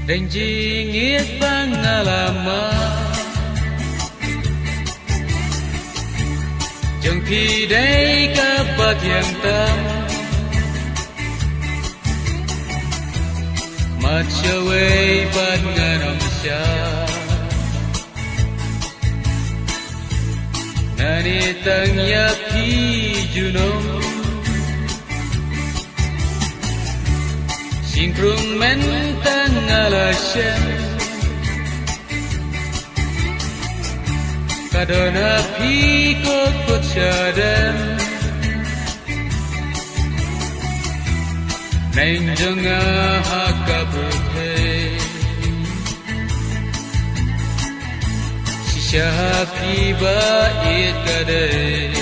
Renjingit pangalaman Jeung pidai kapatiang tam Mat syawai pan nganong sya Nani tang yapi junong Singkrung mentang alasyan Kadona pikot kot syadan Neng jonga hakabuthe Sisyahapi bait kadai